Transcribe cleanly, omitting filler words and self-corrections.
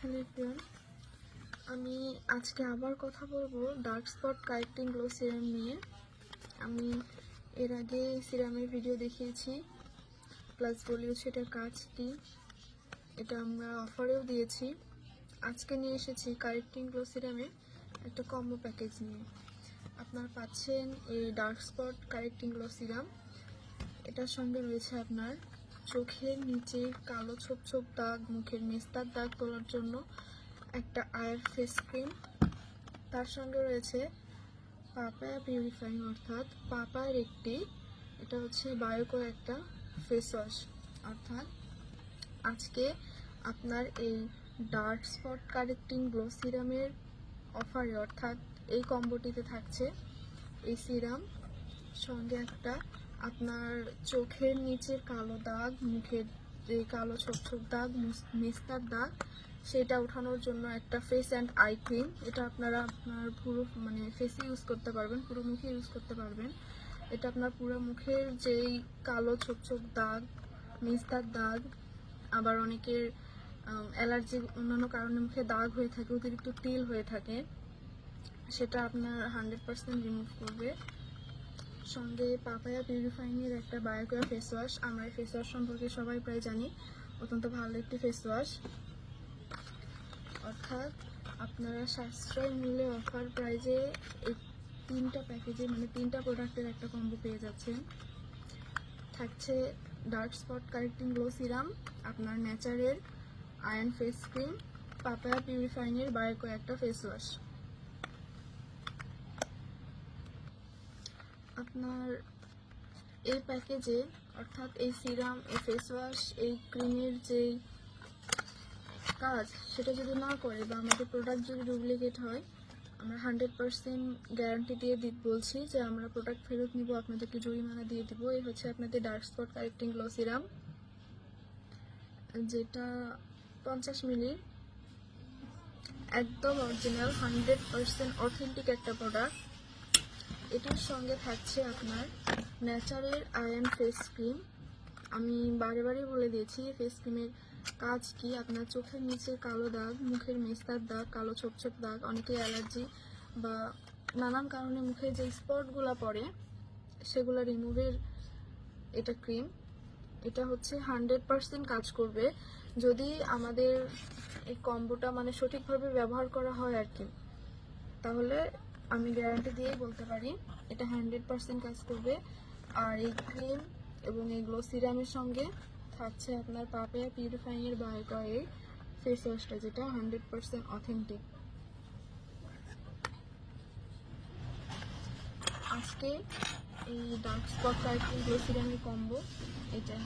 Hello everyone, আমি আজকে আবার কথা বলবো dark spot correcting glow serum নিয়ে। আমি এর আগে সিরামের ভিডিও দেখিয়েছি, প্লাস বলিয়েছি এটার কাজ কি। এটা আমরা অফারেও দিয়েছি। আজকে নিয়ে এসেছি কারেক্টিং গ্লো সিরামের একটা কম্বো প্যাকেজ নিয়ে। আপনার পাচ্ছেন এই dark spot correcting glow serum. এটার সঙ্গে রয়েছে আপনার চোখের নিচে কালো ছোপ ছোপ দাগ, মুখের মেস্তার দাগ তোলার জন্য একটা আয়ার ফেস ক্রিম। তার সঙ্গে রয়েছে পাপায়া পিউরিফাইং অর্থাৎ পাপায়ের এটা হচ্ছে বায়োকো একটা ফেস ওয়াশ। অর্থাৎ আজকে আপনার এই ডার্ক স্পট কারেক্টিং গ্লো সিরামের অফারে অর্থাৎ এই কম্বোটিতে থাকছে এই সিরাম, সঙ্গে একটা আপনার চোখের নিচের কালো দাগ, মুখের যে কালো ছোপ ছোপ দাগ, মেস্তার দাগ, সেটা ওঠানোর জন্য একটা ফেস অ্যান্ড আই ক্রিম। এটা আপনারা আপনার পুরো ফেসে ইউজ করতে পারবেন, পুরো মুখে ইউজ করতে পারবেন। এটা আপনার পুরো মুখের যেই কালো ছোপ ছোপ দাগ, মেস্তার দাগ, আবার অনেকের অ্যালার্জি অন্যান্য কারণে মুখে দাগ হয়ে থাকে, অতিরিক্ত তিল হয়ে থাকে, সেটা আপনার 100% রিমুভ করবে। সঙ্গে পাপায়া পিউরিফাইংয়ের একটা বায়োকো ফেস ওয়াশ। আমরা এই ফেস ওয়াশ সম্পর্কে সবাই প্রায় জানি, অত্যন্ত ভালো একটি ফেস ওয়াশ। অর্থাৎ আপনারা সাশ্রয় মূল্যে অফার প্রাইজে এই তিনটা প্যাকেজে তিনটা প্রোডাক্টের একটা কম্বো পেয়ে যাচ্ছেন। থাকছে dark spot correcting glow serum, আপনার ন্যাচারের আয়রন ফেস ক্রিম, পাপায়া পিউরিফাইংয়ের বায়োকো একটা ফেস ওয়াশ। আপনার এই প্যাকেজে অর্থাৎ এই সিরাম, এই ফেস ওয়াশ, এই ক্রিমের যেই কাজ সেটা যদি না করে বা আমাদের প্রোডাক্ট যদি ডুপ্লিকেট হয়, আমরা 100% গ্যারান্টি দিয়ে বলছি যে আমরা প্রোডাক্ট ফেরত নিব, আপনাদেরকে জরিমানা দিয়ে দিব। এই হচ্ছে আপনাদের dark spot correcting glow serum, যেটা 50 মিলির একদম অরিজিনাল 100% অথেন্টিক একটা প্রোডাক্ট। এটার সঙ্গে থাকছে আপনার ন্যাচারের আয়রন ফেস ক্রিম। আমি বারে বারে বলে দিয়েছি ফেস ক্রিমের কাজ কি। আপনার চোখের নিচে কালো দাগ, মুখের মেস্তার দাগ, কালো ছোপ ছোপ দাগ, অনেকে অ্যালার্জি বা নানান কারণে মুখে যে স্পটগুলো পড়ে সেগুলো রিমুভের এটা ক্রিম। এটা হচ্ছে 100% কাজ করবে যদি আমাদের এই কম্বোটা সঠিকভাবে ব্যবহার করা হয় আর কি। তাহলে আমি গ্যারান্টি দিয়েই বলতে পারি এটা 100% কাজ করবে। আর এই ক্রিম এবং এই গ্লো সিরামের সঙ্গে থাকছে আপনার পাপায়া পিউরিফাইংয়ের বায়োকো এর ফেস ওয়াশটা, যেটা 100% অথেন্টিক। আজকে এই ডার্ক স্পট কারেক্টিং গ্লো সিরামের কম্বো এটাই।